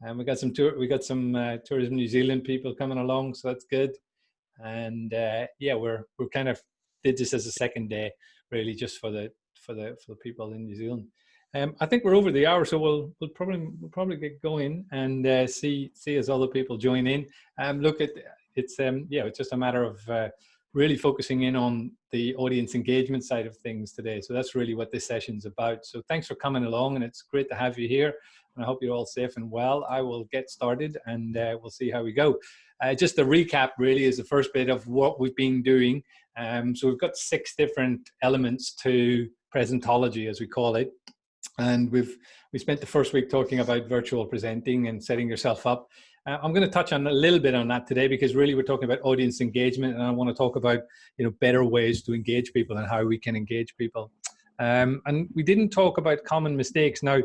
And we got some Tourism New Zealand people coming along, so that's good. And yeah, we're kind of did this as a second day, really, just for the people in New Zealand. I think we're over the hour, so we'll probably get going and see as other people join in. Look at it's it's just a matter of really focusing in on the audience engagement side of things today. So that's really what this session's about. So thanks for coming along, and it's great to have you here. And I hope you're all safe and well. I will get started, and we'll see how we go. Just a recap, really, is the first bit of what we've been doing. So we've got 6 different elements to presentology, as we call it. And we spent the first week talking about virtual presenting and setting yourself up. I'm going to touch on a little bit on that today, because really we're talking about audience engagement, and I want to talk about better ways to engage people and how we can engage people. And we didn't talk about common mistakes. Now,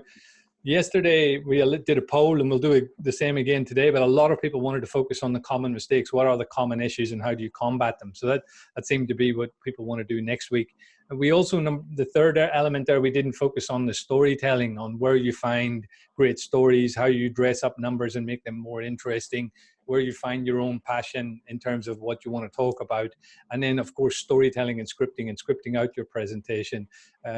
yesterday we did a poll, and we'll do the same again today, but a lot of people wanted to focus on the common mistakes. What are the common issues and how do you combat them? So that seemed to be what people want to do next week. And we also, the third element there, we didn't focus on the storytelling, on where you find great stories, how you dress up numbers and make them more interesting, where you find your own passion in terms of what you want to talk about. And then, of course, storytelling and scripting out your presentation,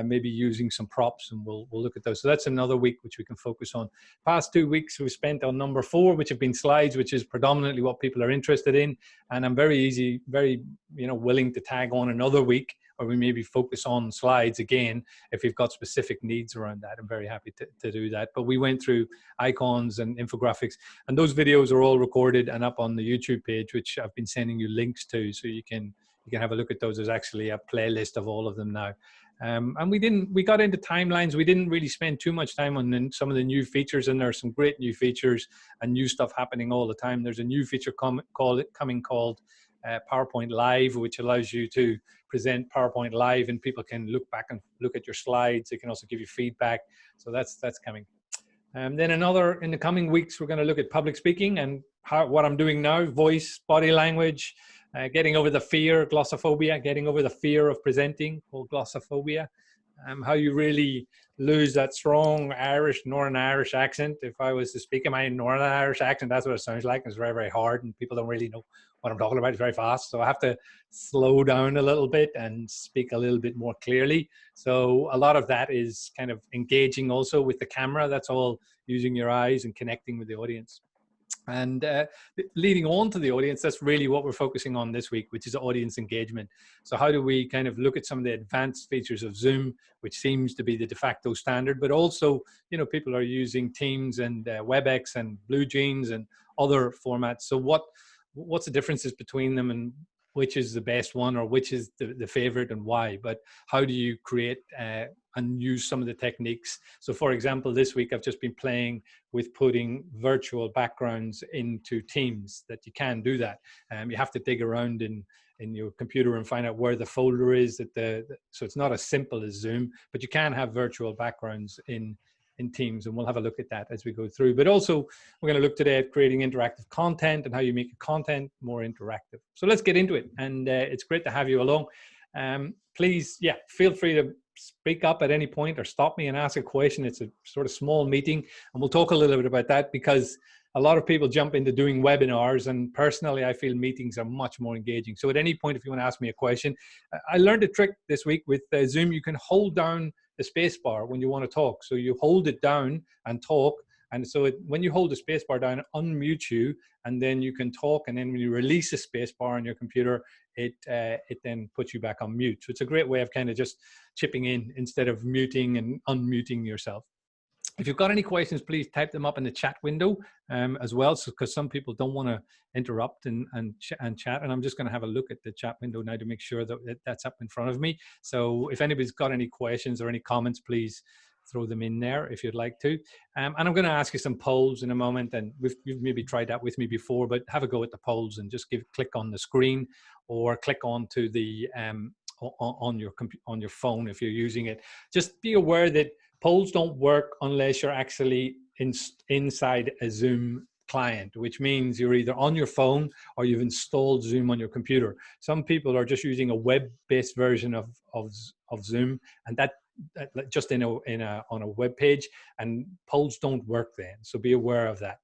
maybe using some props, and we'll look at those. So that's another week which we can focus on. Past 2 weeks we've spent on number 4, which have been slides, which is predominantly what people are interested in. And I'm very willing to tag on another week, or we maybe focus on slides again if you've got specific needs around that. I'm very happy to do that. But we went through icons and infographics, and those videos are all recorded and up on the YouTube page, which I've been sending you links to, so you can have a look at those. There's actually a playlist of all of them now. And we got into timelines. We didn't really spend too much time on some of the new features, and there are some great new features and new stuff happening all the time. There's a new feature coming called PowerPoint Live, which allows you to present PowerPoint Live, and people can look back and look at your slides. They can also give you feedback. So that's coming. Then in the coming weeks, we're going to look at public speaking and what I'm doing now, voice, body language, getting over the fear, glossophobia, getting over the fear of presenting, called glossophobia. How you really lose that strong Northern Irish accent. If I was to speak in my Northern Irish accent, that's what it sounds like. It's very, very hard, and people don't really know what I'm talking about. It's very fast. So I have to slow down a little bit and speak a little bit more clearly. So a lot of that is kind of engaging also with the camera. That's all using your eyes and connecting with the audience. And leading on to the audience, that's really what we're focusing on this week, which is audience engagement. So how do we kind of look at some of the advanced features of Zoom, which seems to be the de facto standard, but also, people are using Teams and WebEx and BlueJeans and other formats. So what's the differences between them, and which is the best one, or which is the favorite, and why? But how do you create and use some of the techniques? So for example, this week I've just been playing with putting virtual backgrounds into Teams, that you can do that. You have to dig around in your computer and find out where the folder is. So it's not as simple as Zoom, but you can have virtual backgrounds in Teams, and we'll have a look at that as we go through. But also, we're going to look today at creating interactive content and how you make your content more interactive. So let's get into it, and it's great to have you along. Please, feel free to speak up at any point or stop me and ask a question. It's a sort of small meeting, and we'll talk a little bit about that, because a lot of people jump into doing webinars, and personally, I feel meetings are much more engaging. So at any point, if you want to ask me a question, I learned a trick this week with Zoom. You can hold down the space bar when you want to talk. So you hold it down and talk. And so when you hold the space bar down, it unmutes you, and then you can talk. And then when you release the space bar on your computer, it then puts you back on mute. So it's a great way of kind of just chipping in instead of muting and unmuting yourself. If you've got any questions, please type them up in the chat window as well, because some people don't want to interrupt and chat. And I'm just going to have a look at the chat window now to make sure that that's up in front of me. So if anybody's got any questions or any comments, please throw them in there if you'd like to. And I'm going to ask you some polls in a moment, and you've maybe tried that with me before, but have a go at the polls and just click on the screen, or click onto the on your phone if you're using it. Just be aware that polls don't work unless you're actually inside a Zoom client, which means you're either on your phone or you've installed Zoom on your computer. Some people are just using a web-based version of Zoom, and that just on a web page, and polls don't work then. So be aware of that.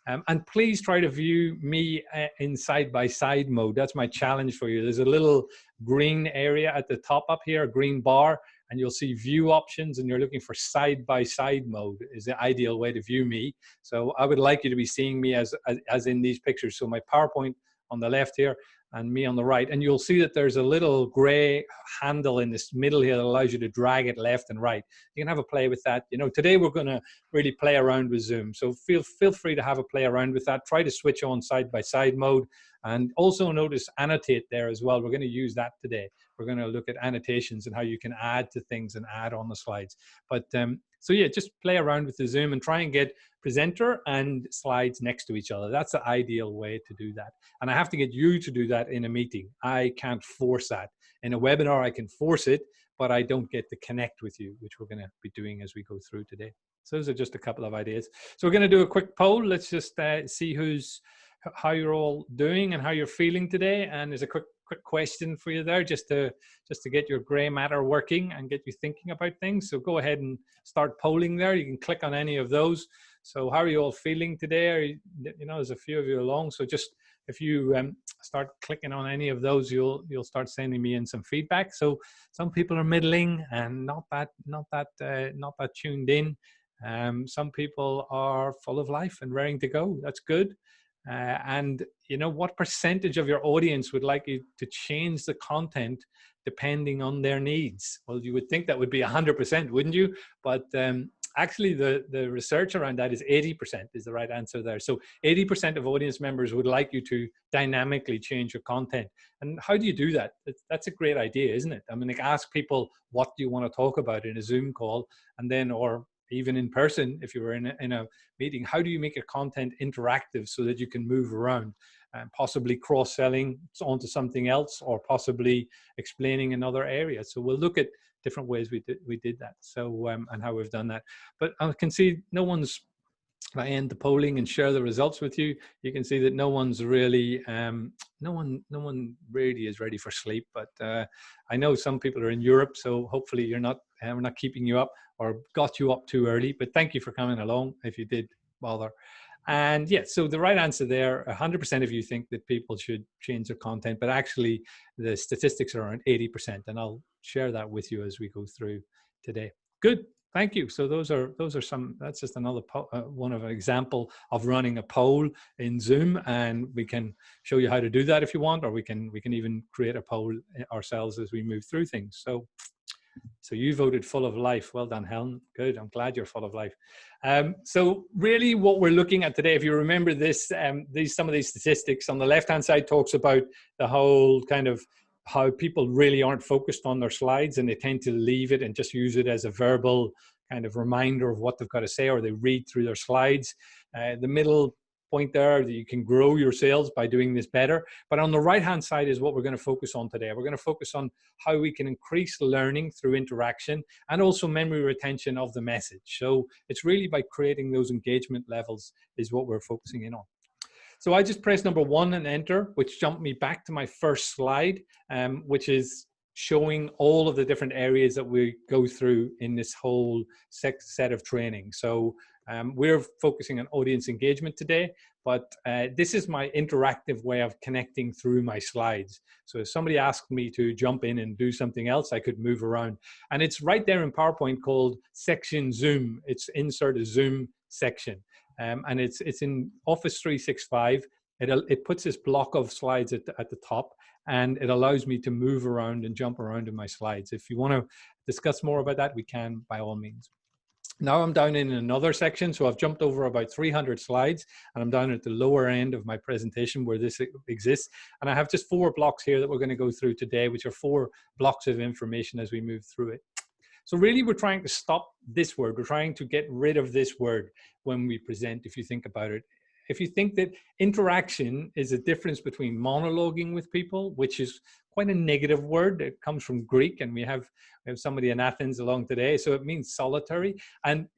And please try to view me in side-by-side mode. That's my challenge for you. There's a little green area at the top up here, a green bar, and you'll see view options, and you're looking for side-by-side mode is the ideal way to view me. So I would like you to be seeing me as in these pictures. So my PowerPoint on the left here and me on the right. And you'll see that there's a little gray handle in this middle here that allows you to drag it left and right. You can have a play with that. You know, today we're going to really play around with Zoom. So feel free to have a play around with that. Try to switch on side-by-side mode. And also notice annotate there as well. We're going to use that today. We're going to look at annotations and how you can add to things and add on the slides. But so yeah, just play around with the Zoom and try and get presenter and slides next to each other. That's the ideal way to do that. And I have to get you to do that in a meeting. I can't force that. In a webinar, I can force it, but I don't get to connect with you, which we're going to be doing as we go through today. So those are just a couple of ideas. So we're going to do a quick poll. Let's just see how you're all doing and how you're feeling today. And there's a quick question for you there, just to get your gray matter working and get you thinking about things. So go ahead and start polling there. You can click on any of those. So how are you all feeling today? You know, there's a few of you along. So just if you start clicking on any of those, you'll start sending me in some feedback. So some people are middling and not that tuned in. Some people are full of life and raring to go. That's good. And you know, what percentage of your audience would like you to change the content depending on their needs? Well, you would think that would be 100%, wouldn't you? But actually the research around that is 80% is the right answer there. So 80% of audience members would like you to dynamically change your content. And how do you do that? That's a great idea, isn't it? I mean, like, ask people, what do you want to talk about in a Zoom call? And then, or even in person, if you were in a meeting, how do you make your content interactive so that you can move around and possibly cross-selling onto something else, or possibly explaining another area? So we'll look at different ways we did that. So and how we've done that. But I can see no one's. I end the polling and share the results with you. You can see that no one's really, no one really is ready for sleep. But I know some people are in Europe, so hopefully you're not, we're not keeping you up or got you up too early. But thank you for coming along if you did bother. And yeah, so the right answer there, 100% of you think that people should change their content, but actually the statistics are around 80%, and I'll share that with you as we go through today. Good. Thank you. So those are some, that's just another one of an example of running a poll in Zoom, and we can show you how to do that if you want, or we can even create a poll ourselves as we move through things. So you voted full of life. Well done, Helen. Good. I'm glad you're full of life. So really what we're looking at today, if you remember this, some of these statistics on the left-hand side talks about the whole kind of how people really aren't focused on their slides, and they tend to leave it and just use it as a verbal kind of reminder of what they've got to say, or they read through their slides. The middle point there, that you can grow your sales by doing this better. But on the right hand side is what we're going to focus on today. We're going to focus on how we can increase learning through interaction and also memory retention of the message. So it's really by creating those engagement levels is what we're focusing in on. So I just pressed number 1 and enter, which jumped me back to my first slide, which is showing all of the different areas that we go through in this whole set of training. So we're focusing on audience engagement today, but this is my interactive way of connecting through my slides. So if somebody asked me to jump in and do something else, I could move around. And it's right there in PowerPoint called Section Zoom. It's insert a Zoom section. And it's in Office 365. It puts this block of slides at the top, and it allows me to move around and jump around in my slides. If you want to discuss more about that, we can, by all means. Now I'm down in another section, so I've jumped over about 300 slides, and I'm down at the lower end of my presentation where this exists. And I have just 4 blocks here that we're going to go through today, which are 4 blocks of information as we move through it. So really, we're trying to stop this word. We're trying to get rid of this word when we present, if you think about it. if you think that interaction is a difference between monologuing with people, which is quite a negative word. It comes from Greek, and we have somebody in Athens along today, so it means solitary. And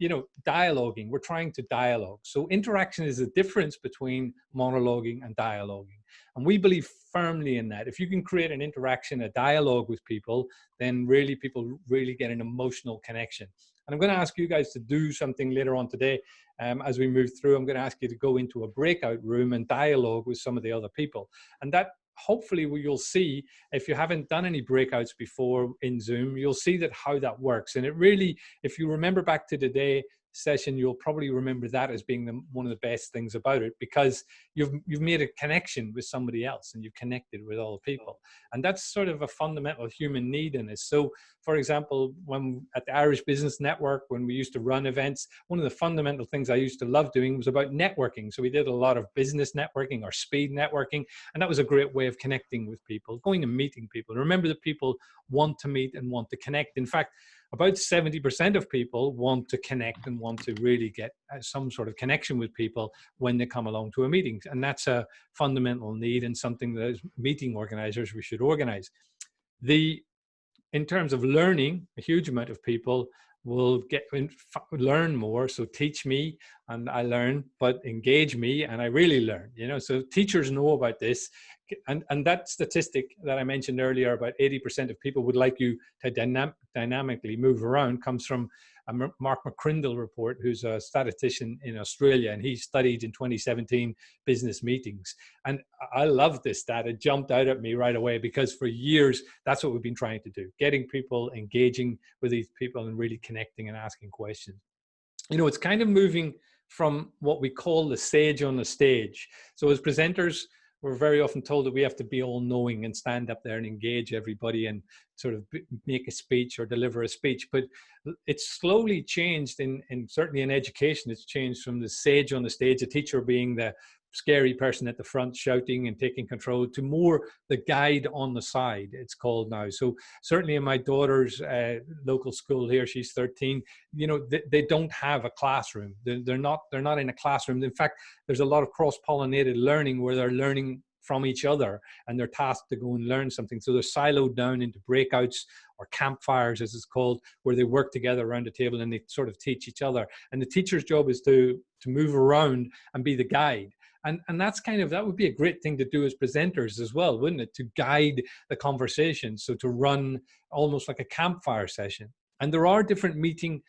dialoguing, we're trying to dialogue. So interaction is a difference between monologuing and dialoguing. And we believe firmly in that. If you can create an interaction, a dialogue with people, then really people really get an emotional connection. And I'm going to ask you guys to do something later on today. As we move through, I'm going to ask you to go into a breakout room and dialogue with some of the other people. And that hopefully you'll see, if you haven't done any breakouts before in Zoom, you'll see that how that works. And it really, if you remember back to today session, you'll probably remember that as being one of the best things about it, because you've made a connection with somebody else and you've connected with all the people. And that's sort of a fundamental human need in this. So for example, when at the Irish Business Network, when we used to run events, one of the fundamental things I used to love doing was about networking. So we did a lot of business networking or speed networking, and that was a great way of connecting with people, going and meeting people. Remember that people want to meet and want to connect. In fact, about 70% of people want to connect and want to really get some sort of connection with people when they come along to a meeting. And that's a fundamental need and something that as meeting organizers we should organize. In terms of learning, a huge amount of people will learn more. So teach me and I learn, but engage me and I really learn. So teachers know about this. And that statistic that I mentioned earlier, about 80% of people would like you to dynamically move around, comes from a Mark McCrindle report, who's a statistician in Australia, and he studied in 2017 business meetings. And I love this stat. It jumped out at me right away, because for years, that's what we've been trying to do, getting people engaging with these people and really connecting and asking questions. It's kind of moving from what we call the sage on the stage. So as presenters, we're very often told that we have to be all knowing and stand up there and engage everybody and sort of make a speech or deliver a speech. But it's slowly changed certainly in education, it's changed from the sage on the stage, a teacher being the scary person at the front shouting and taking control, to more the guide on the side, it's called now. So certainly in my daughter's local school here, she's 13, they don't have a classroom. They're not in a classroom. In fact, there's a lot of cross-pollinated learning where they're learning from each other and they're tasked to go and learn something. So they're siloed down into breakouts or campfires, as it's called, where they work together around a table and they sort of teach each other. And the teacher's job is to move around and be the guide. And that's that would be a great thing to do as presenters as well, wouldn't it? To guide the conversation. So to run almost like a campfire session. And there are different meeting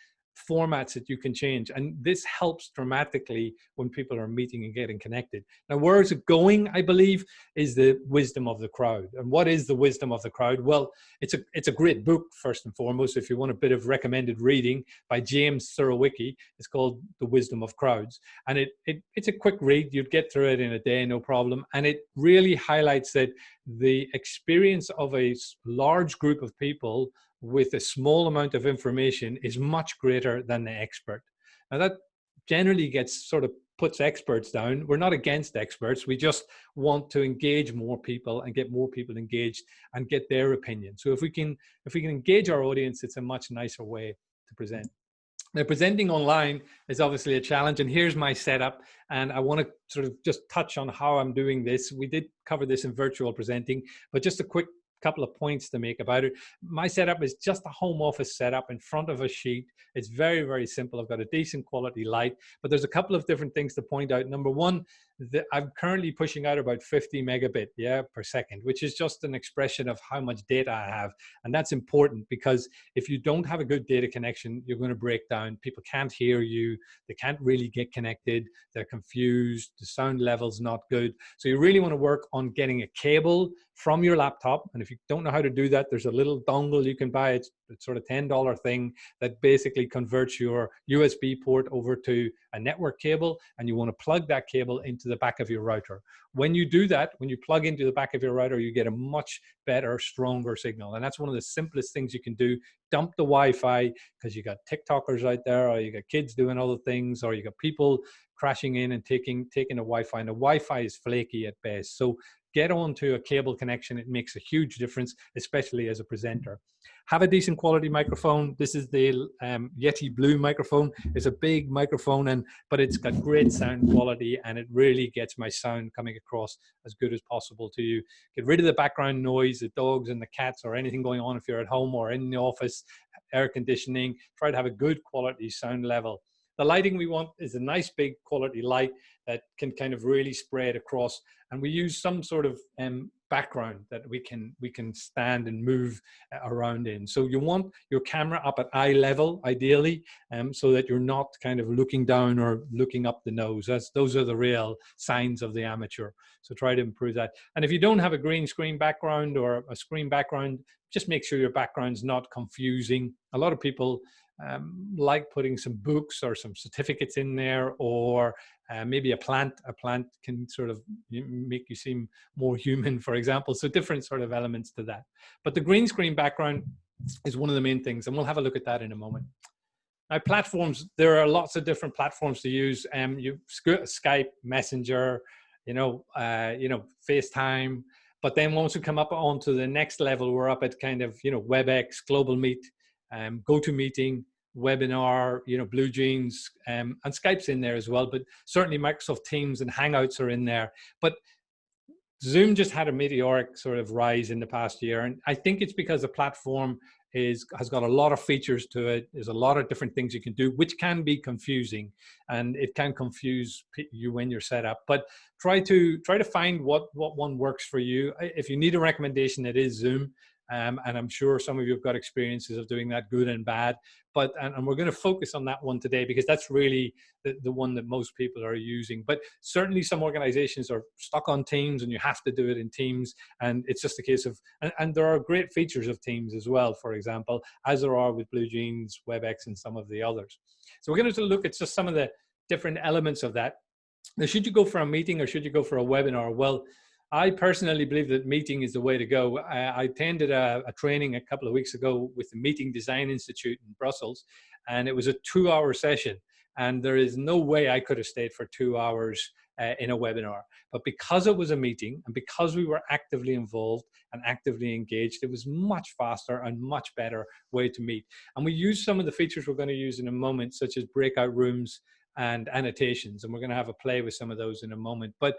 formats that you can change. And this helps dramatically when people are meeting and getting connected. Now, where is it going, I believe, is the wisdom of the crowd. And what is the wisdom of the crowd? Well, it's a great book, first and foremost, if you want a bit of recommended reading, by James Surowiecki. It's called The Wisdom of Crowds. And it's a quick read. You'd get through it in a day, no problem. And it really highlights that the experience of a large group of people with a small amount of information is much greater than the expert. Now that generally puts experts down. We're not against experts. We just want to engage more people and get more people engaged and get their opinion. So if we can engage our audience, it's a much nicer way to present. Now, presenting online is obviously a challenge, and here's my setup. And I want to sort of just touch on how I'm doing this. We did cover this in virtual presenting, but just a quick couple of points to make about it. My setup is just a home office setup in front of a sheet. It's very, very simple. I've got a decent quality light, but there's a couple of different things to point out. Number one, I'm currently pushing out about 50 megabit per second, which is just an expression of how much data I have. And that's important, because if you don't have a good data connection, you're going to break down. People can't hear you. They can't really get connected. They're confused. The sound level's not good. So you really want to work on getting a cable from your laptop. And if you don't know how to do that, there's a little dongle you can buy. It's sort of $10 thing that basically converts your USB port over to a network cable, and you want to plug that cable into the back of your router. When you do that, when you plug into the back of your router, you get a much better, stronger signal. And that's one of the simplest things you can do. Dump the Wi-Fi, because you got TikTokers out there, or you got kids doing other things, or you got people crashing in and taking a Wi-Fi. And the Wi-Fi is flaky at best. So get onto a cable connection. It makes a huge difference, especially as a presenter. Have a decent quality microphone. This is the Yeti Blue microphone. It's a big microphone, but it's got great sound quality, and it really gets my sound coming across as good as possible to you. Get rid of the background noise, the dogs and the cats or anything going on if you're at home or in the office, air conditioning. Try to have a good quality sound level. The lighting we want is a nice big quality light that can kind of really spread across, and we use some sort of background that we can stand and move around in. So you want your camera up at eye level, ideally, so that you're not kind of looking down or looking up the nose. Those are the real signs of the amateur. So try to improve that. And if you don't have a green screen background or a screen background, just make sure your background's not confusing. A lot of people like putting some books or some certificates in there, or maybe a plant. A plant can sort of make you seem more human, for example. So different sort of elements to that. But the green screen background is one of the main things, and we'll have a look at that in a moment. Now, platforms, there are lots of different platforms to use. Skype, Messenger, FaceTime. But then once we come up onto the next level, we're up at kind of, WebEx, Global Meet, GoToMeeting, Webinar, Blue Jeans, and Skype's in there as well. But certainly Microsoft Teams and Hangouts are in there. But Zoom just had a meteoric sort of rise in the past year. And I think it's because the platform has got a lot of features to it. There's a lot of different things you can do, which can be confusing, and it can confuse you when you're set up. But try to find what one works for you. If you need a recommendation, it is Zoom. And I'm sure some of you have got experiences of doing that, good and bad. And we're going to focus on that one today because that's really the one that most people are using. But certainly some organizations are stuck on Teams, and you have to do it in Teams. And it's just a case of, and there are great features of Teams as well, for example, as there are with Blue Jeans, WebEx, and some of the others. So we're going to look at just some of the different elements of that. Now, should you go for a meeting or should you go for a webinar? Well, I personally believe that meeting is the way to go. I attended a training a couple of weeks ago with the Meeting Design Institute in Brussels, and it was a 2-hour session. And there is no way I could have stayed for 2 hours in a webinar. But because it was a meeting and because we were actively involved and actively engaged, it was much faster and much better way to meet. And we use some of the features we're going to use in a moment, such as breakout rooms and annotations. And we're going to have a play with some of those in a moment. But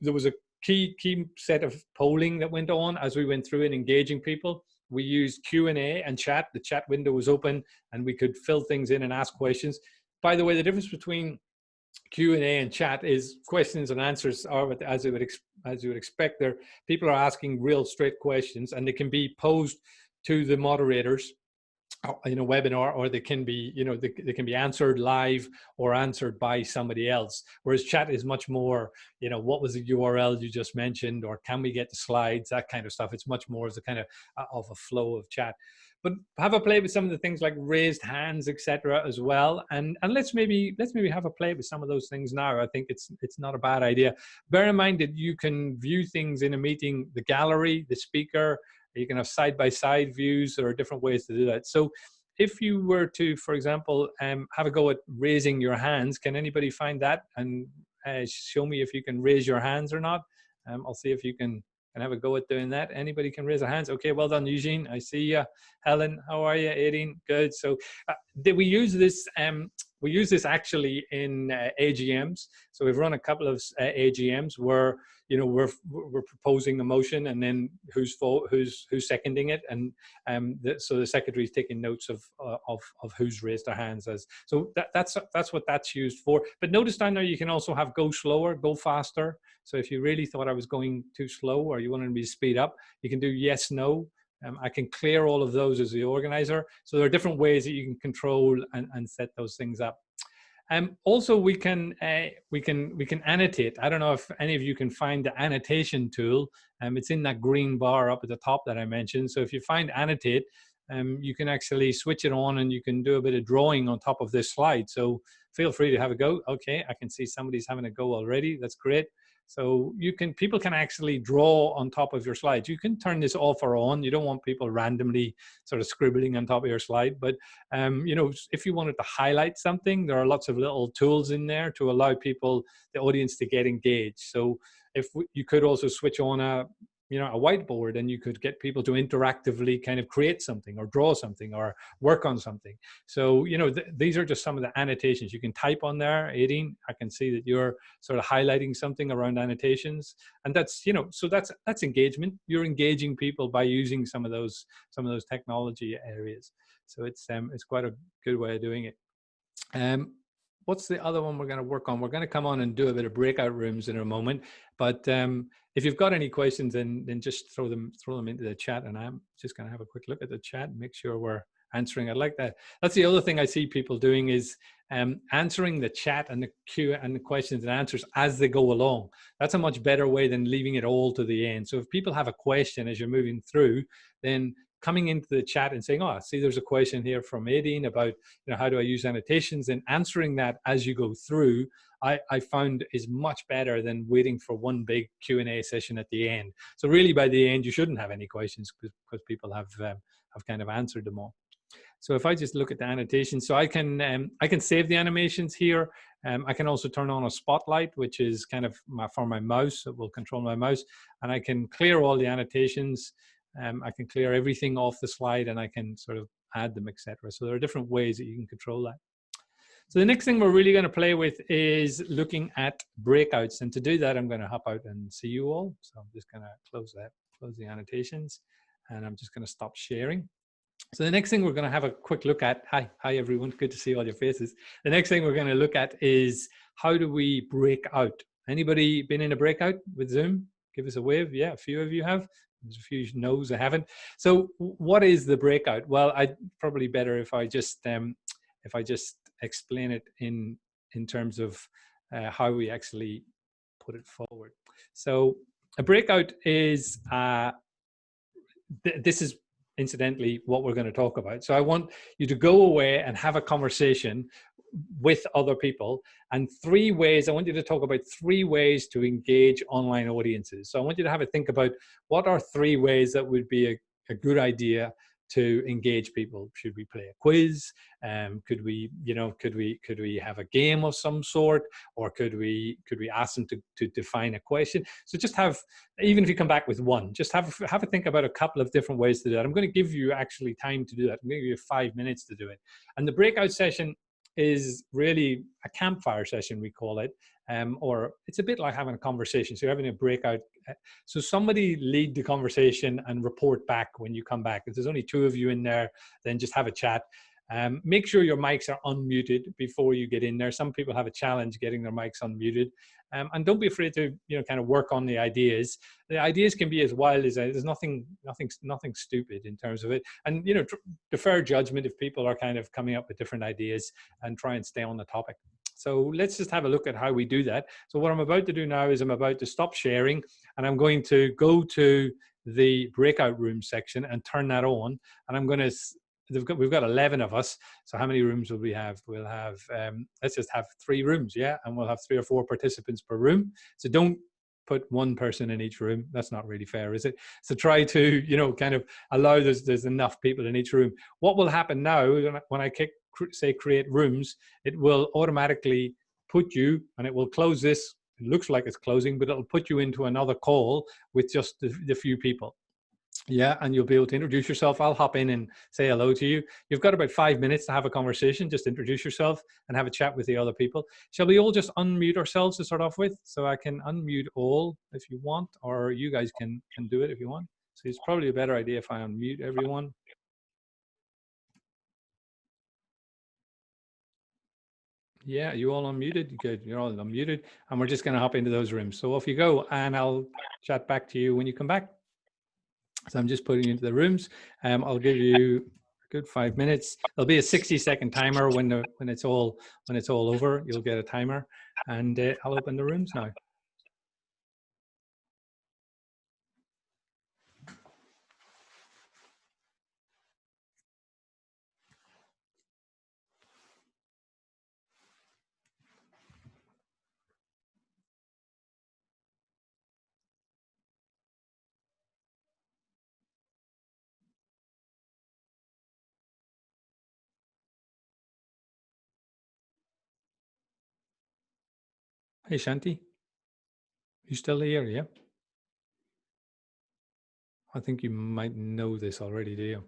there was a key set of polling that went on as we went through and engaging people. We used Q&A and chat. The chat window was open and we could fill things in and ask questions. By the way, the difference between Q&A and chat is questions and answers are, as you would expect, there people are asking real straight questions, and they can be posed to the moderators in a webinar, or they can be, they can be answered live or answered by somebody else. Whereas chat is much more, what was the URL you just mentioned, or can we get the slides, that kind of stuff. It's much more as a kind of a flow of chat. But have a play with some of the things like raised hands, etc. as well. And let's maybe have a play with some of those things now. I think it's not a bad idea. Bear in mind that you can view things in a meeting, the gallery, the speaker. You can have side-by-side views. There are different ways to do that. So if you were to, for example, have a go at raising your hands, can anybody find that and show me if you can raise your hands or not? I'll see if you can have a go at doing that. Anybody can raise their hands. Okay, well done, Eugene. I see you. Helen, how are you? 18, good. So we use this. We use this actually in AGMs. So we've run a couple of AGMs where we're proposing the motion, and then who's seconding it, and so the secretary is taking notes of who's raised their hands as. So that's what that's used for. But notice down there you can also have go slower, go faster. So if you really thought I was going too slow, or you wanted me to speed up, you can do yes, no. I can clear all of those as the organizer. So there are different ways that you can control and set those things up. Also, we can annotate. I don't know if any of you can find the annotation tool. It's in that green bar up at the top that I mentioned. So if you find annotate, you can actually switch it on, and you can do a bit of drawing on top of this slide. So feel free to have a go. Okay, I can see somebody's having a go already. That's great. So people can actually draw on top of your slides. You can turn this off or on. You don't want people randomly sort of scribbling on top of your slide. But, if you wanted to highlight something, there are lots of little tools in there to allow people, the audience, to get engaged. So you could also switch on a whiteboard, and you could get people to interactively kind of create something or draw something or work on something. So, these are just some of the annotations. You can type on there, Aideen. I can see that you're sort of highlighting something around annotations. And that's, so that's engagement. You're engaging people by using some of those technology areas. So it's quite a good way of doing it. What's the other one we're going to work on? We're going to come on and do a bit of breakout rooms in a moment. But if you've got any questions, then just throw them into the chat. And I'm just going to have a quick look at the chat and make sure we're answering. I like that. That's the other thing I see people doing is answering the chat and the Q and the questions and answers as they go along. That's a much better way than leaving it all to the end. So if people have a question as you're moving through, then coming into the chat and saying, oh, see, there's a question here from Aideen about, how do I use annotations, and answering that as you go through, I found is much better than waiting for one big Q&A session at the end. So really by the end, you shouldn't have any questions because people have kind of answered them all. So if I just look at the annotations, so I can save the animations here. I can also turn on a spotlight, which is kind of for my mouse. It will control my mouse, and I can clear all the annotations. I can clear everything off the slide, and I can sort of add them, etc. So there are different ways that you can control that. So the next thing we're really going to play with is looking at breakouts. And to do that, I'm going to hop out and see you all. So I'm just going to close the annotations, and I'm just going to stop sharing. So the next thing we're going to have a quick look at, hi everyone, good to see all your faces. The next thing we're going to look at is how do we break out? Anybody been in a breakout with Zoom? Give us a wave. Yeah, a few of you have. There's a few no's I haven't. So what is the breakout? Well, I'd probably better if I just explain it in terms of how we actually put it forward. So a breakout is this is incidentally what we're going to talk about. So I want you to go away and have a conversation with other people, and I want you to talk about 3 ways to engage online audiences. So I want you to have a think about what are 3 ways that would be a good idea to engage people. Should we play a quiz? Could we have a game of some sort, or could we ask them to define a question? So just have, even if you come back with one, just have a think about a couple of different ways to do that. I'm going to give you actually time to do that. I'm going to give you 5 minutes to do it. And the breakout session is really a campfire session, we call it, or it's a bit like having a conversation. So you're having a breakout. So somebody lead the conversation and report back when you come back. If there's only 2 of you in there, then just have a chat. Make sure your mics are unmuted before you get in there. Some people have a challenge getting their mics unmuted. And don't be afraid to kind of work on the ideas. The ideas can be as wild as there's nothing stupid in terms of it. And defer judgment if people are kind of coming up with different ideas, and try and stay on the topic. So let's just have a look at how we do that. So what I'm about to do now is I'm about to stop sharing, and I'm going to go to the breakout room section and turn that on. And I'm going to, we've got 11 of us. So how many rooms will we have? We'll have, let's just have 3 rooms, yeah? And we'll have 3 or 4 participants per room. So don't put 1 person in each room. That's not really fair, is it? So try to, kind of allow there's enough people in each room. What will happen now, when I say create rooms, it will automatically put you, and it will close this. It looks like it's closing, but it'll put you into another call with just the few people. Yeah, and you'll be able to introduce yourself. I'll hop in and say hello to you. You've got about 5 minutes to have a conversation. Just introduce yourself and have a chat with the other people. Shall we all just unmute ourselves to start off with? So I can unmute all if you want, or you guys can do it if you want. So it's probably a better idea if I unmute everyone. Yeah, you all unmuted? Good, you're all unmuted. And we're just going to hop into those rooms. So off you go, and I'll chat back to you when you come back. So I'm just putting you into the rooms. I'll give you a good 5 minutes. There'll be a 60-second timer when it's all over. You'll get a timer, and I'll open the rooms now. Hey, Shanti. You still here? Yeah. I think you might know this already, do you?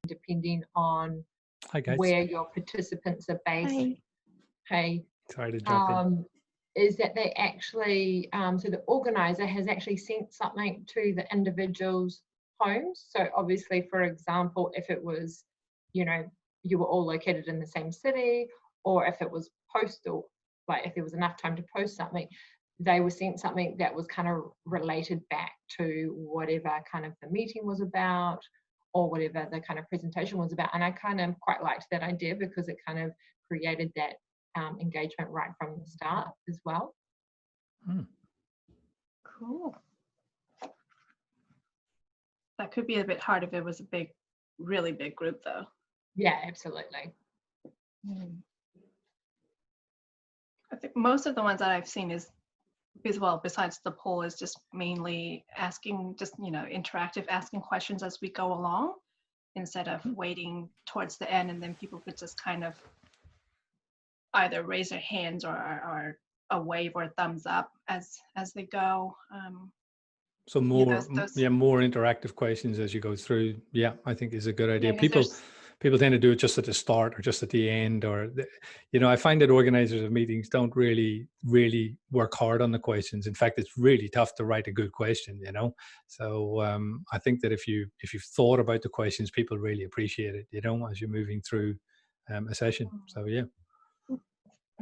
Depending on Hi, guys. where your participants are based. Hey, sorry to drop in. is that they actually, so the organizer has actually sent something to the individuals' homes. So obviously, for example, if it was, you know, you were all located in the same city, or if it was postal, like if there was enough time to post something, they were sent something that was kind of related back to whatever kind of the meeting was about, or whatever the kind of presentation was about. And I kind of quite liked that idea because it kind of created that engagement right from the start as well. Cool. That could be a bit hard if it was a big, really big group though. Yeah, absolutely. I think most of the ones that I've seen is, well, besides the poll, is just mainly asking, just, you know, interactive, asking questions as we go along, instead of waiting towards the end and then people could just kind of either raise their hands or a wave or a thumbs up as they go. So more, those, more interactive questions as you go through. Yeah, I think is a good idea. Yeah, people tend to do it just at the start or just at the end, or you know, I find that organizers of meetings don't really work hard on the questions. In fact, it's really tough to write a good question, you know. So I think that if you've thought about the questions, people really appreciate it, you know, as you're moving through a session. So yeah.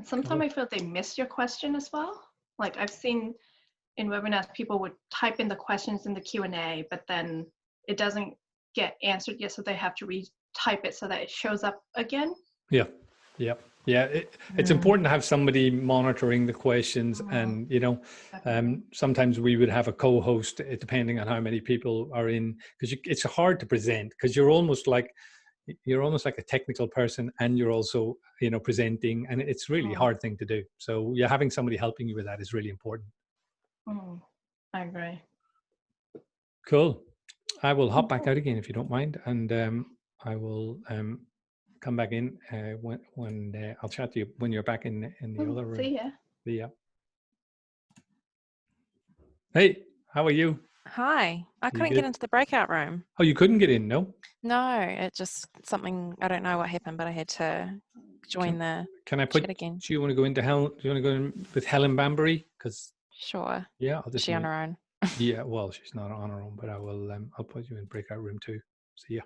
Sometimes I feel they miss your question as well. Like I've seen in webinars, people would type in the questions in the Q&A, but then it doesn't get answered yet, so they have to retype it so that it shows up again. Yeah. It's important to have somebody monitoring the questions, and you know, sometimes we would have a co-host depending on how many people are in, because it's hard to present because you're almost like a technical person and you're also, you know, presenting, and it's really a hard thing to do. So yeah, having somebody helping you with that is really important. I agree. Cool. I will hop back out again if you don't mind, and I will come back in when I'll chat to you when you're back in the other room. See ya. Yeah. Hey, how are you? Hi. I couldn't get into the breakout room. Oh, you couldn't get in? No. No, it just something. I don't know what happened, but I had to join the. Can I put chat again? Do you want to go into Helen? Do you want to go in with Helen Banbury? Because Sure. yeah, I'll just. Is she on her own? Yeah, well, she's not on her own, but I will. I'll put you in breakout room 2. See ya.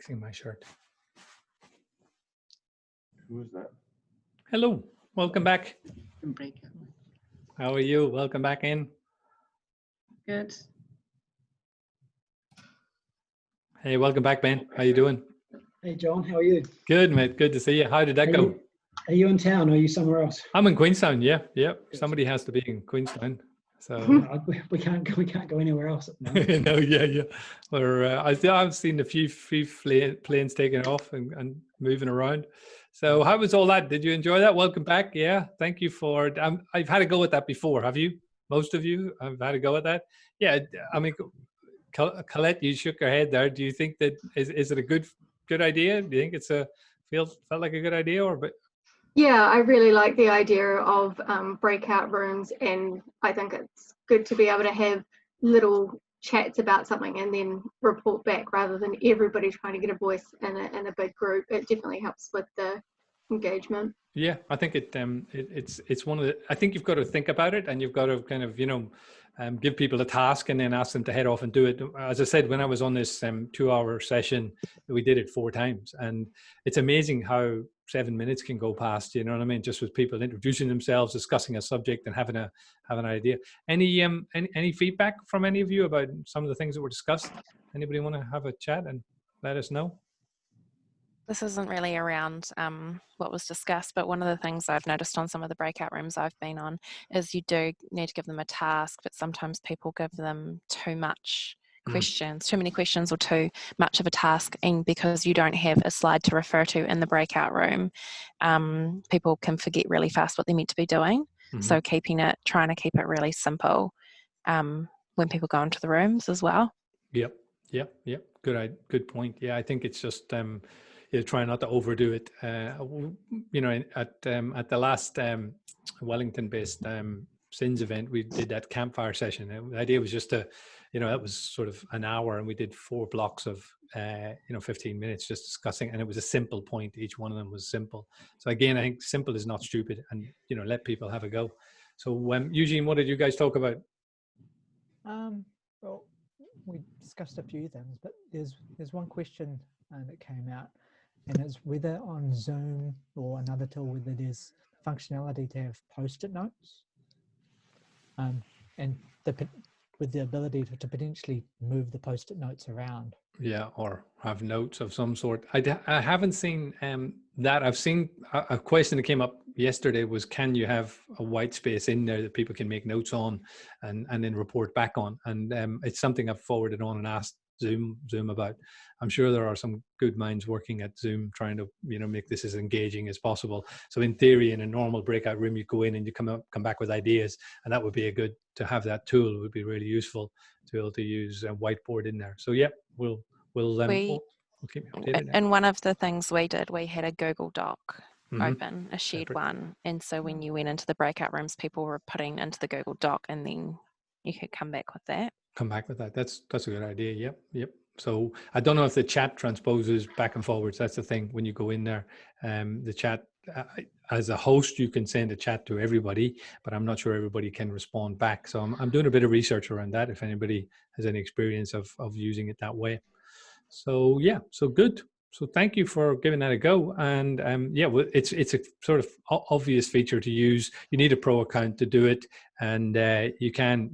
fixing my shirt. Who is that? Hello, welcome back. Breakout. How are you? Welcome back in. Good. Hey, welcome back, Ben. How you doing? Hey John, how are you? Good, mate. Good to see you. How did that go? Are you in town or are you somewhere else? I'm in Queenstown. Yeah, yeah. Somebody has to be in Queenstown. So We can't go anywhere else at the moment. no, yeah. We're I've seen a few planes taking off and moving around. So how was all that? Did you enjoy that? Welcome back. Yeah, thank you for. I've had a go at that before. Have you? Most of you have had a go at that. Yeah, I mean, Colette, you shook your head there. Do you think that is it a good idea? Do you think it's felt like a good idea or but? Yeah, I really like the idea of breakout rooms, and I think it's good to be able to have little chats about something and then report back rather than everybody trying to get a voice in a big group. It definitely helps with the engagement. Yeah, I think it's one of the. I think you've got to think about it, and you've got to kind of give people a task and then ask them to head off and do it. As I said, when I was on this 2-hour session, we did it 4 times, and it's amazing how 7 minutes can go past. You know what I mean? Just with people introducing themselves, discussing a subject, and having an idea. Any feedback from any of you about some of the things that were discussed? Anybody want to have a chat and let us know? This isn't really around what was discussed, but one of the things I've noticed on some of the breakout rooms I've been on is you do need to give them a task, but sometimes people give them too much questions, too many questions or too much of a task, and because you don't have a slide to refer to in the breakout room, people can forget really fast what they're meant to be doing. So trying to keep it really simple when people go into the rooms as well. Yep. Good point. Yeah, I think it's just try not to overdo it. At the last Wellington-based SINS event, we did that campfire session. And the idea was just to, that was sort of an hour, and we did 4 blocks of 15 minutes just discussing, and it was a simple point. Each one of them was simple. So again, I think simple is not stupid, and let people have a go. So Eugene, what did you guys talk about? Well, we discussed a few things, but there's one question that came out, and it's whether on Zoom or another tool whether there's functionality to have post-it notes, and with the ability to potentially move the post-it notes around. Yeah, or have notes of some sort. I haven't seen that. I've seen a question that came up yesterday was, can you have a white space in there that people can make notes on and then report back on? And it's something I've forwarded on and asked Zoom about. I'm sure there are some good minds working at Zoom trying to make this as engaging as possible. So in theory, in a normal breakout room, you go in and you come back with ideas, and that would be to have that tool would be really useful to be able to use a whiteboard in there. So yeah, we'll keep you updated. And one of the things we did, we had a Google Doc open, a shared one, and so when you went into the breakout rooms, people were putting into the Google Doc, and then you could come back with that. That's a good idea. Yep. So I don't know if the chat transposes back and forwards. That's the thing when you go in there. The chat, as a host, you can send a chat to everybody, but I'm not sure everybody can respond back. So I'm doing a bit of research around that, if anybody has any experience of using it that way. So yeah, so good. So thank you for giving that a go. And it's a sort of obvious feature to use. You need a pro account to do it, and you can.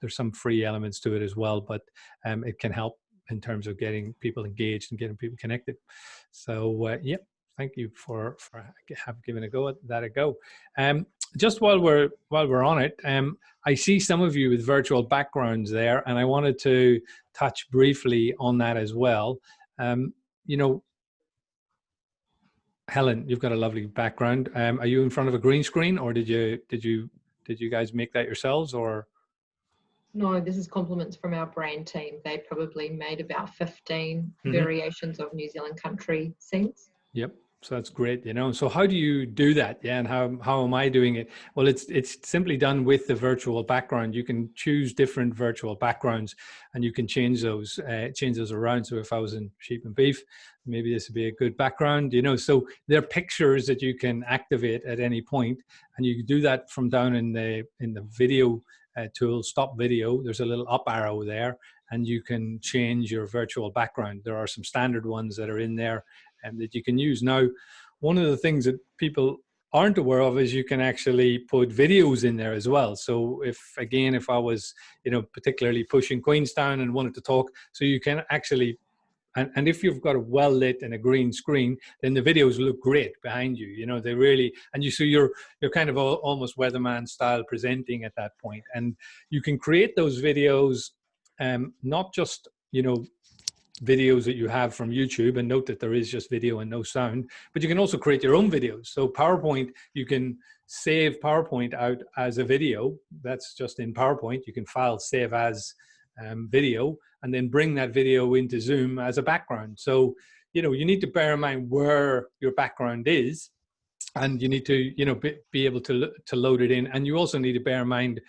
There's some free elements to it as well, but it can help in terms of getting people engaged and getting people connected. So thank you for giving that a go. Just while we're on it, I see some of you with virtual backgrounds there, and I wanted to touch briefly on that as well. Helen, you've got a lovely background. Are you in front of a green screen, or did you guys make that yourselves, or? No, this is compliments from our brand team. They probably made about 15 variations of New Zealand country scenes. Yep. So that's great, So how do you do that? Yeah, and how am I doing it? Well, it's simply done with the virtual background. You can choose different virtual backgrounds, and you can change those around. So if I was in sheep and beef, maybe this would be a good background, So there are pictures that you can activate at any point, and you can do that from down in the video tool, stop video. There's a little up arrow there, and you can change your virtual background. There are some standard ones that are in there that you can use. Now, one of the things that people aren't aware of is you can actually put videos in there as well. So if I was, particularly pushing Queenstown and wanted to talk, so you can actually, and if you've got a well lit and a green screen, then the videos look great behind you. They really, and so you're kind of almost weatherman style presenting at that point. And you can create those videos, not just, videos that you have from YouTube, and note that there is just video and no sound, but you can also create your own videos. So PowerPoint, you can save PowerPoint out as a video. That's just in PowerPoint. You can file save as video, and then bring that video into Zoom as a background. So, you need to bear in mind where your background is, and you need to, be able to load it in. And you also need to bear in mind,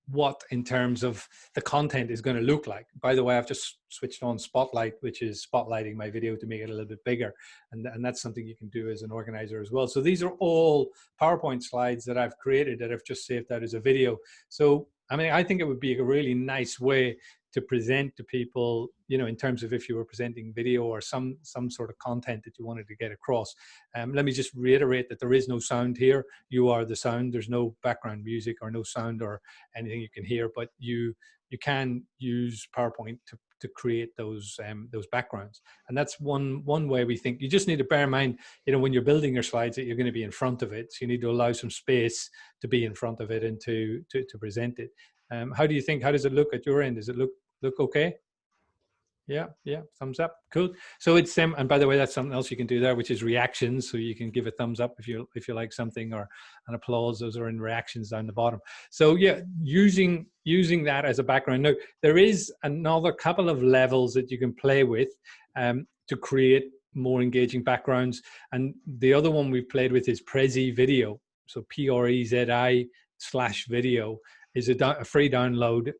what in terms of the content is going to look like. By the way, I've just switched on Spotlight, which is spotlighting my video to make it a little bit bigger. And that's something you can do as an organizer as well. So these are all PowerPoint slides that I've created that I've just saved out as a video. So, I think it would be a really nice way to present to people, in terms of if you were presenting video or some sort of content that you wanted to get across. Let me just reiterate that there is no sound here. You are the sound. There's no background music or no sound or anything you can hear, but you can use PowerPoint to create those backgrounds. And that's one way we think. You just need to bear in mind, when you're building your slides, that you're going to be in front of it. So you need to allow some space to be in front of it and to present it. How do you think? How does it look at your end? Does it look okay? Yeah, thumbs up. Cool. So it's and by the way, that's something else you can do there, which is reactions. So you can give a thumbs up if you like something, or an applause. Those are in reactions down the bottom. So yeah, using that as a background. Now there is another couple of levels that you can play with to create more engaging backgrounds. And the other one we played with is Prezi Video. So PREZI/video. Is a free download.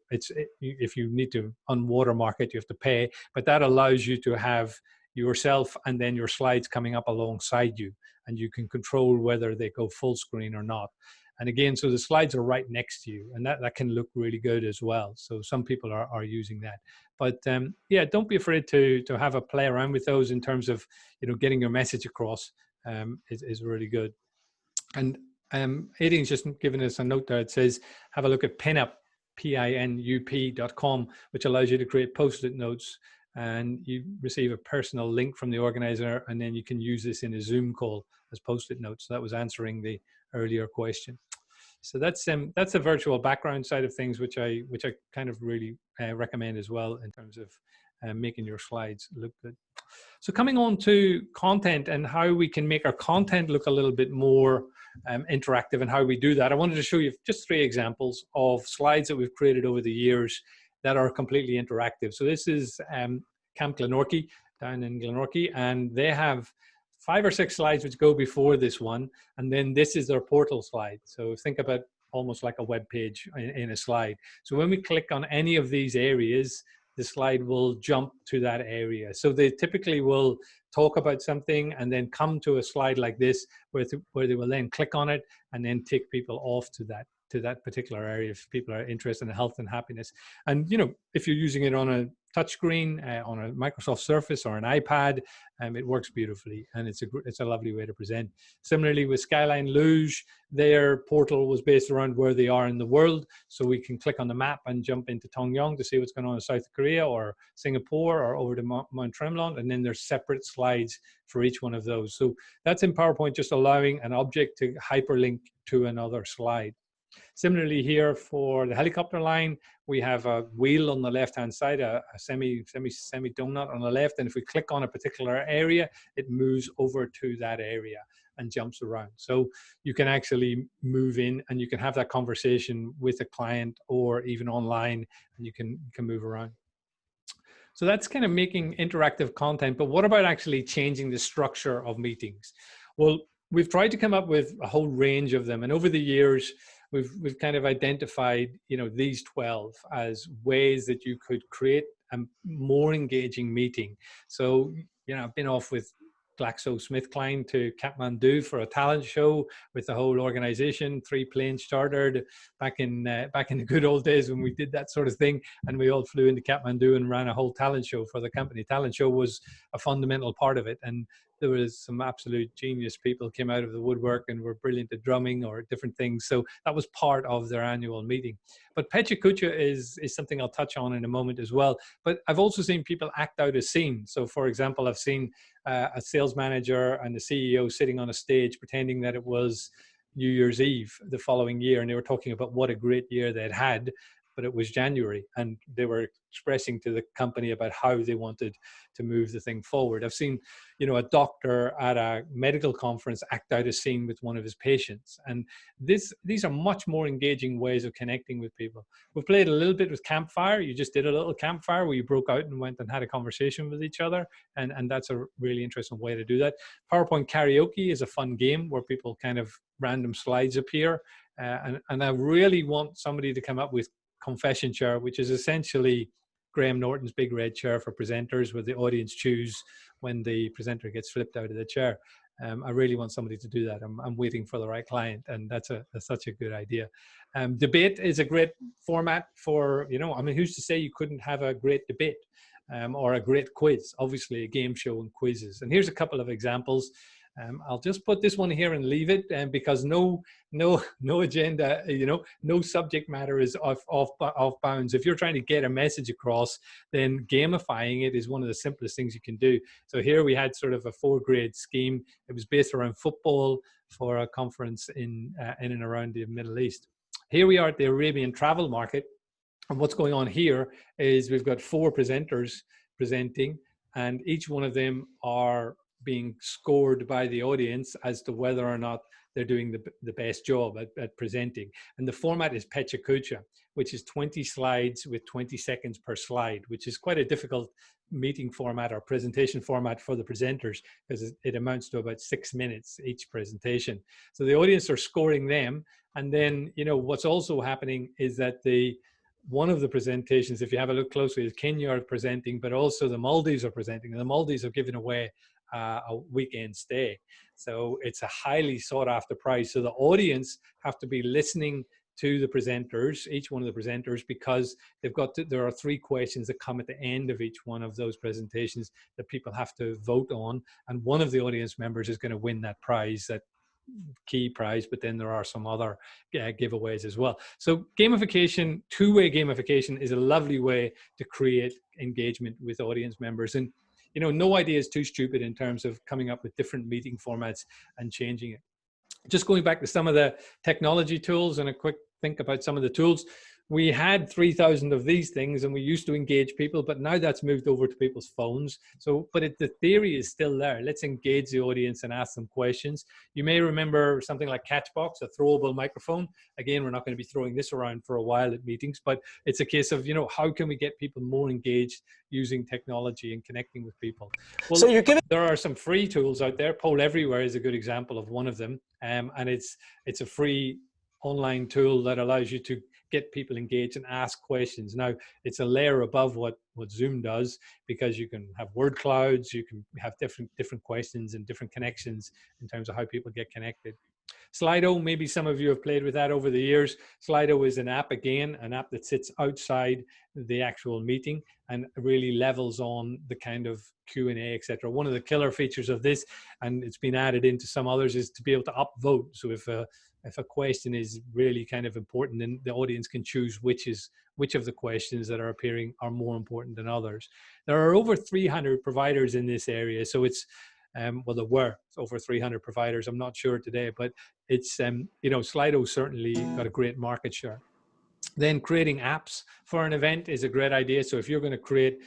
If you need to unwatermark it, you have to pay, but that allows you to have yourself and then your slides coming up alongside you, and you can control whether they go full screen or not. And again, so the slides are right next to you, and that can look really good as well. So some people are using that. But yeah, don't be afraid to have a play around with those in terms of getting your message across. Is really good. And Aidan's just given us a note there. It says, have a look at Pinup, pinup.com, which allows you to create post-it notes, and you receive a personal link from the organizer, and then you can use this in a Zoom call as post-it notes. So that was answering the earlier question. So that's a virtual background side of things, which I kind of really recommend as well in terms of making your slides look good. So coming on to content and how we can make our content look a little bit more interactive, and how we do that, I wanted to show you just 3 examples of slides that we've created over the years that are completely interactive. So this is Camp Glenorchy down in Glenorchy, and they have 5 or 6 slides which go before this one, and then this is their portal slide. So think about almost like a web page in a slide. So when we click on any of these areas, the slide will jump to that area. So they typically will talk about something and then come to a slide like this where they will then click on it and then take people off to that particular area if people are interested in health and happiness. And if you're using it on a touchscreen, on a Microsoft Surface or an iPad, it works beautifully, and it's a lovely way to present. Similarly with Skyline Luge, their portal was based around where they are in the world, so we can click on the map and jump into Tongyong to see what's going on in South Korea or Singapore or over to Mount Tremblant, and then there's separate slides for each one of those. So that's in PowerPoint, just allowing an object to hyperlink to another slide. Similarly here for the helicopter line, we have a wheel on the left-hand side, a semi donut on the left, and if we click on a particular area, it moves over to that area and jumps around. So you can actually move in and you can have that conversation with a client or even online, and you can move around. So that's kind of making interactive content, but what about actually changing the structure of meetings? Well, we've tried to come up with a whole range of them, and over the years, we've kind of identified, these 12 as ways that you could create a more engaging meeting. So, I've been off with GlaxoSmithKline to Kathmandu for a talent show with the whole organization, 3 planes chartered back in the good old days when we did that sort of thing. And we all flew into Kathmandu and ran a whole talent show for the company. Talent show was a fundamental part of it. And there was some absolute genius people came out of the woodwork and were brilliant at drumming or different things. So that was part of their annual meeting. But Pecha Kucha is something I'll touch on in a moment as well. But I've also seen people act out a scene. So for example, I've seen a sales manager and the CEO sitting on a stage pretending that it was New Year's Eve the following year. And they were talking about what a great year they'd had. But it was January, and they were expressing to the company about how they wanted to move the thing forward. I've seen, a doctor at a medical conference act out a scene with one of his patients, and these are much more engaging ways of connecting with people. We've played a little bit with Campfire. You just did a little campfire where you broke out and went and had a conversation with each other, and that's a really interesting way to do that. PowerPoint karaoke is a fun game where people kind of random slides appear, and I really want somebody to come up with confession chair, which is essentially Graham Norton's big red chair for presenters, where the audience choose when the presenter gets flipped out of the chair. I really want somebody to do that. I'm waiting for the right client, and that's such a good idea. Debate is a great format for, who's to say you couldn't have a great debate or a great quiz? Obviously, a game show and quizzes. And here's a couple of examples. I'll just put this one here and leave it, because no agenda, no subject matter is off bounds. If you're trying to get a message across, then gamifying it is one of the simplest things you can do. So here we had sort of a 4-grade scheme. It was based around football for a conference in and around the Middle East. Here we are at the Arabian travel market. And what's going on here is we've got 4 presenters presenting, and each one of them are being scored by the audience as to whether or not they're doing the best job at presenting. And the format is Pecha Kucha, which is 20 slides with 20 seconds per slide, which is quite a difficult meeting format or presentation format for the presenters, because it amounts to about 6 minutes each presentation. So the audience are scoring them. And then, what's also happening is that one of the presentations, if you have a look closely, is Kenya are presenting, but also the Maldives are presenting. And the Maldives have given away a weekend stay. So it's a highly sought after prize. So the audience have to be listening to the presenters, each one of the presenters, because there are 3 questions that come at the end of each one of those presentations that people have to vote on. And one of the audience members is going to win that prize, that key prize, but then there are some other giveaways as well. So gamification, 2-way gamification, is a lovely way to create engagement with audience members. And no idea is too stupid in terms of coming up with different meeting formats and changing it. Just going back to some of the technology tools and a quick think about some of the tools. We had 3,000 of these things and we used to engage people, but now that's moved over to people's phones. So, but the theory is still there. Let's engage the audience and ask them questions. You may remember something like Catchbox, a throwable microphone. Again, we're not going to be throwing this around for a while at meetings, but it's a case of, how can we get people more engaged using technology and connecting with people? Well, so there are some free tools out there. Poll Everywhere is a good example of one of them. And it's a free online tool that allows you to get people engaged and ask questions. Now, it's a layer above what Zoom does, because you can have word clouds, you can have different questions and different connections in terms of how people get connected. Slido, maybe some of you have played with that over the years. Slido is an app, again, an app that sits outside the actual meeting and really levels on the kind of Q&A, etc. One of the killer features of this, and it's been added into some others, is to be able to upvote. So if a question is really kind of important, then the audience can choose which of the questions that are appearing are more important than others. There are over 300 providers in this area. So it's, well, there were over 300 providers. I'm not sure today, but it's, Slido certainly got a great market share. Then creating apps for an event is a great idea. So if you're going to create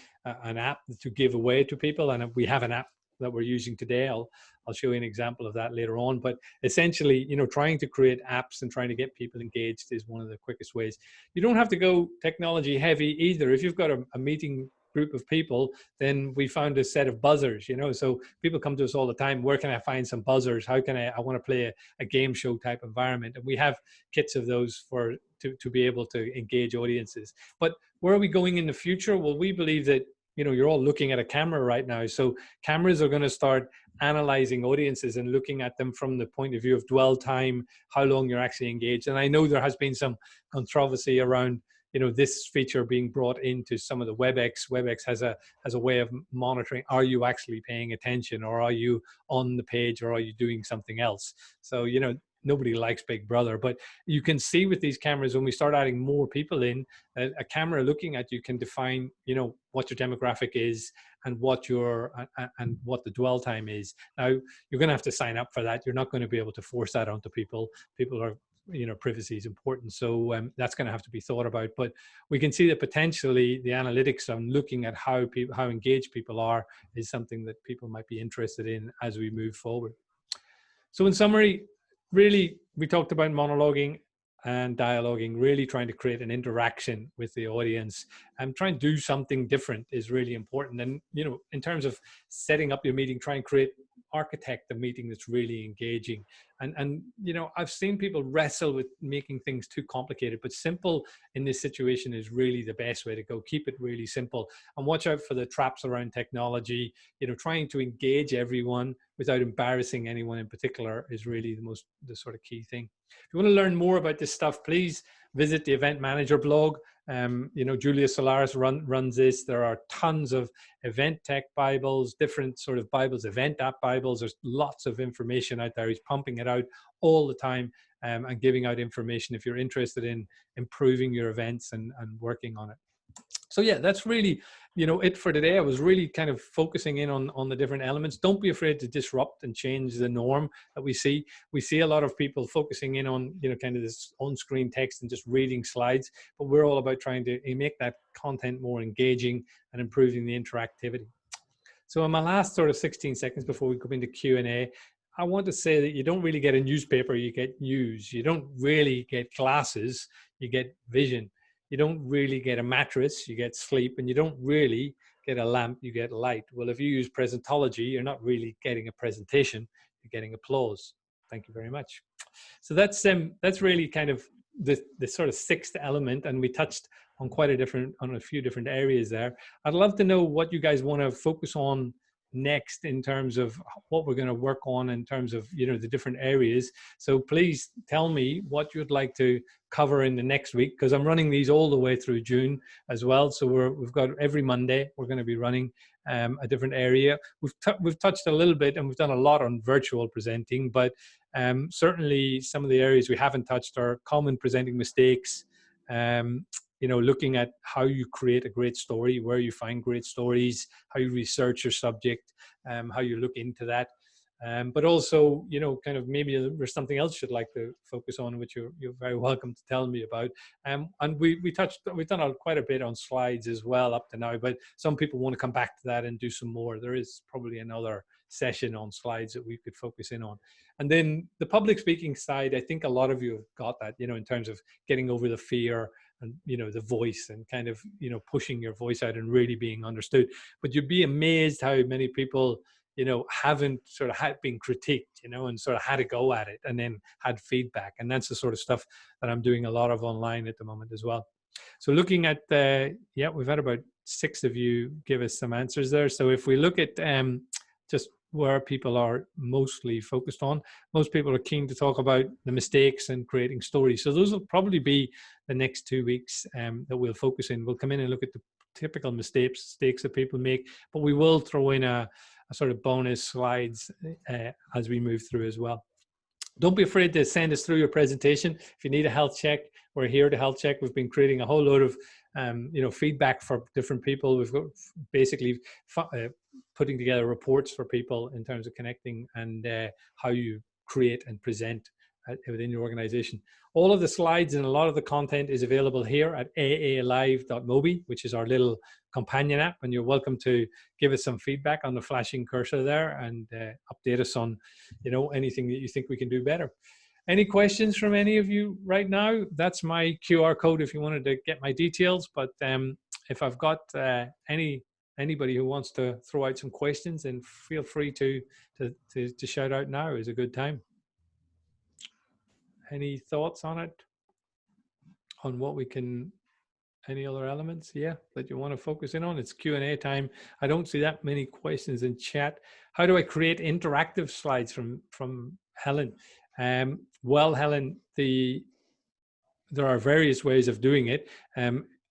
an app to give away to people, and we have an app that we're using today, I'll show you an example of that later on. But essentially, trying to create apps and trying to get people engaged is one of the quickest ways. You don't have to go technology heavy either. If you've got a meeting group of people, then we found a set of buzzers, so people come to us all the time. Where can I find some buzzers? How can I want to play a game show type environment? And we have kits of those to be able to engage audiences. But where are we going in the future? Well, we believe that you're all looking at a camera right now. So cameras are going to start analyzing audiences and looking at them from the point of view of dwell time, how long you're actually engaged. And I know there has been some controversy around, this feature being brought into some of the WebEx. WebEx has a way of monitoring, are you actually paying attention, or are you on the page, or are you doing something else? So, nobody likes Big Brother, but you can see with these cameras, when we start adding more people in, a camera looking at you can define, what your demographic is and what the dwell time is. Now, you're going to have to sign up for that. You're not going to be able to force that onto people. People are, privacy is important. So that's going to have to be thought about. But we can see that potentially the analytics on looking at how engaged people are is something that people might be interested in as we move forward. So in summary, really, we talked about monologuing and dialoguing, really trying to create an interaction with the audience and try and do something different is really important. And, in terms of setting up your meeting, try and architect a meeting that's really engaging. And I've seen people wrestle with making things too complicated, but simple in this situation is really the best way to go. Keep it really simple and watch out for the traps around technology. Trying to engage everyone without embarrassing anyone in particular is really the sort of key thing. If you want to learn more about this stuff, please visit the Event Manager blog. Julia Solaris runs this. There are tons of event tech Bibles, different sort of Bibles, event app Bibles. There's lots of information out there. He's pumping it out all the time and giving out information if you're interested in improving your events and working on it. So yeah, that's really, it for today. I was really kind of focusing in on the different elements. Don't be afraid to disrupt and change the norm that we see. We see a lot of people focusing in on, kind of this on-screen text and just reading slides, but we're all about trying to make that content more engaging and improving the interactivity. So in my last sort of 16 seconds before we go into Q&A, I want to say that you don't really get a newspaper, you get news. You don't really get glasses, you get vision. You don't really get a mattress, you get sleep, and you don't really get a lamp, you get light. Well, if you use presentology, you're not really getting a presentation, you're getting applause. Thank you very much. So that's really kind of the sort of sixth element, and we touched on a few different areas there. I'd love to know what you guys want to focus on next in terms of what we're going to work on in terms of the different areas. So please tell me what you'd like to cover in the next week, because I'm running these all the way through June as well. So we've got every Monday we're going to be running a different area. We've touched a little bit and we've done a lot on virtual presenting, but certainly some of the areas we haven't touched are common presenting mistakes, looking at how you create a great story, where you find great stories, how you research your subject, how you look into that. But also, kind of maybe there's something else you'd like to focus on, which you're very welcome to tell me about. And we've done quite a bit on slides as well up to now, but some people want to come back to that and do some more. There is probably another session on slides that we could focus in on. And then the public speaking side, I think a lot of you have got that, in terms of getting over the fear and, the voice and kind of, pushing your voice out and really being understood. But you'd be amazed how many people, haven't sort of had been critiqued, and sort of had a go at it and then had feedback. And that's the sort of stuff that I'm doing a lot of online at the moment as well. So looking at we've had about 6 of you give us some answers there. So if we look at just where people are mostly focused on, most people are keen to talk about the mistakes and creating stories. So those will probably be the next 2 weeks that we'll focus in. We'll come in and look at the typical mistakes that people make, but we will throw in a sort of bonus slides as we move through as well. Don't be afraid to send us through your presentation. If you need a health check, we're here to health check. We've been creating a whole load of feedback for different people. We've got basically putting together reports for people in terms of connecting and how you create and present within your organization. All of the slides and a lot of the content is available here at aalive.mobi, which is our little companion app, and you're welcome to give us some feedback on the flashing cursor there and update us on anything that you think we can do better. Any questions from any of you right now? That's my QR code if you wanted to get my details, but if I've got anybody who wants to throw out some questions, then feel free to shout out now. Is a good time. Any thoughts on it? On what we can Any other elements, yeah, that you want to focus in on? It's Q&A time. I don't see that many questions in chat. How do I create interactive slides from Helen? Well, Helen, there are various ways of doing it.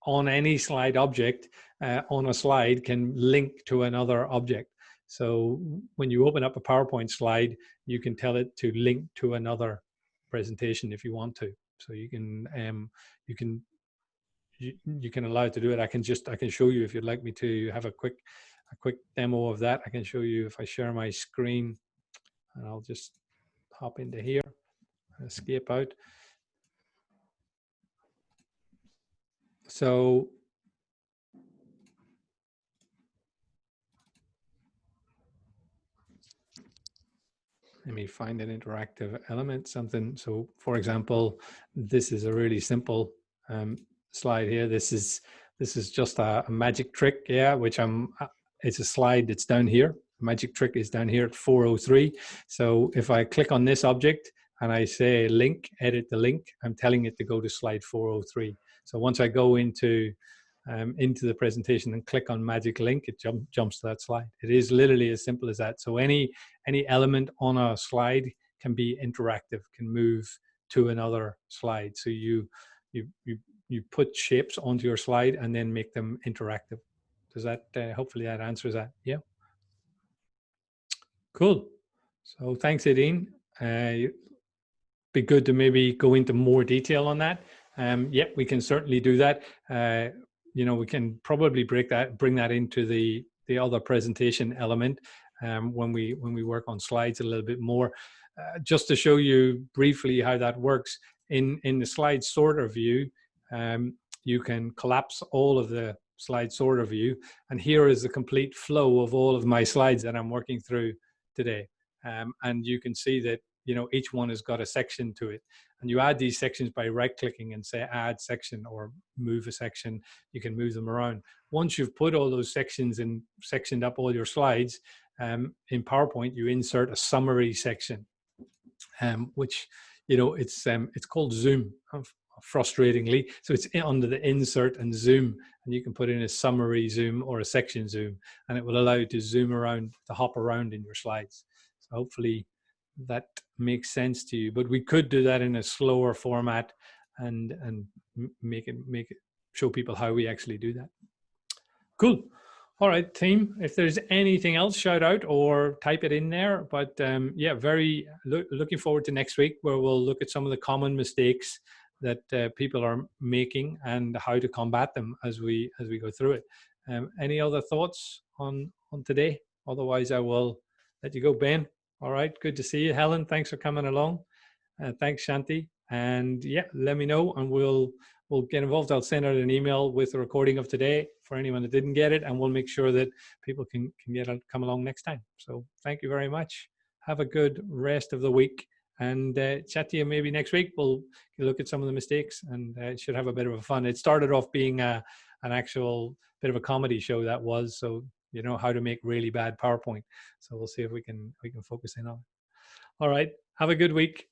On any slide object, on a slide can link to another object. So when you open up a PowerPoint slide, you can tell it to link to another presentation if you want to. So you can allow it to do it. I can show you if you'd like me to have a quick demo of that. I can show you if I share my screen, and I'll just hop into here, escape out. So let me find an interactive element, something. So for example, this is a really simple slide here. This is just a magic trick, yeah, which it's a slide that's down here. Magic trick is down here at 403. So if I click on this object and I say link, edit the link, I'm telling it to go to slide 403. So once I go into the presentation and click on magic link, it jumps to that slide. It is literally as simple as that. So any element on a slide can be interactive, can move to another slide. So you put shapes onto your slide and then make them interactive. Does that hopefully that answers that? Yeah. Cool. So thanks, Aideen. Be good to maybe go into more detail on that. Yeah, we can certainly do that. You know, we can probably bring that into the other presentation element when we work on slides a little bit more. Just to show you briefly how that works, in the slide sorter view, you can collapse all of the slide sorter view, and here is the complete flow of all of my slides that I'm working through today. And you can see that, you know, each one has got a section to it, and you add these sections by right-clicking and say add section or move a section. You can move them around. Once you've put all those sections and sectioned up all your slides, in PowerPoint you insert a summary section, which, you know, it's called zoom, frustratingly. So it's under the insert and zoom, and you can put in a summary zoom or a section zoom, and it will allow you to zoom around, to hop around in your slides. So hopefully that makes sense to you. But we could do that in a slower format and make it show people how we actually do that. Cool. All right, team, if there's anything else, shout out or type it in there. But yeah, very looking forward to next week, where we'll look at some of the common mistakes that people are making and how to combat them as we go through it. Any other thoughts on today? Otherwise, I will let you go, Ben. All right, good to see you. Helen, thanks for coming along. Thanks, Shanti. And yeah, let me know and we'll get involved. I'll send out an email with the recording of today for anyone that didn't get it, and we'll make sure that people can come along next time. So thank you very much. Have a good rest of the week, and chat to you maybe next week. We'll look at some of the mistakes and should have a bit of a fun. It started off being an actual bit of a comedy show, that was, so you know how to make really bad PowerPoint. So we'll see if we can focus in on it. All right, have a good week.